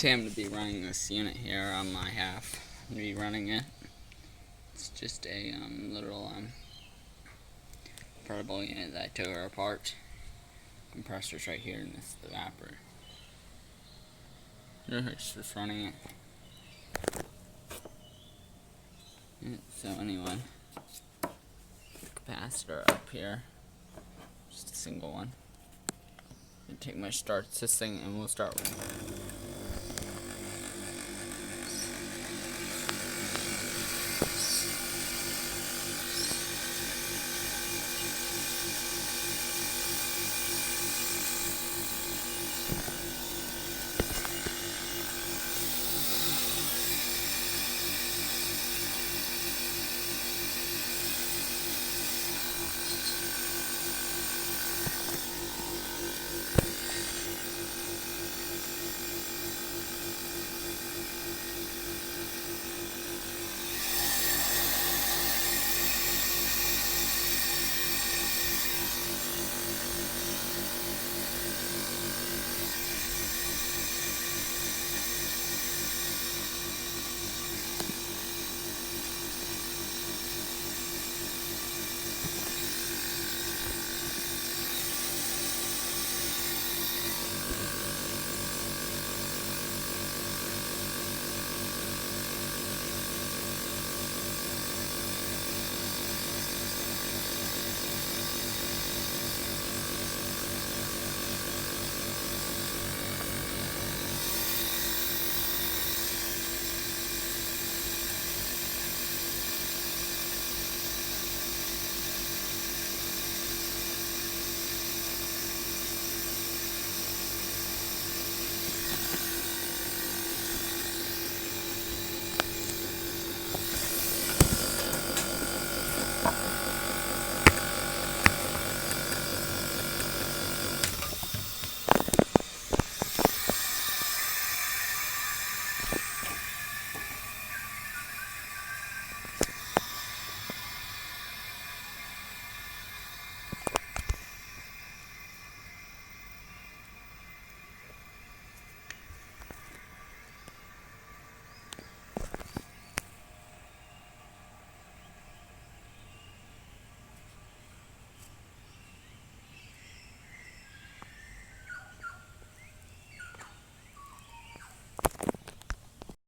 Tim to be running this unit here on my half. I'm going to be running it. It's just a little portable unit that I took her apart. Compressor's right here, and this is the evaporator. It's just running it. So anyway, capacitor up here, just a single one. Take my start system and we'll start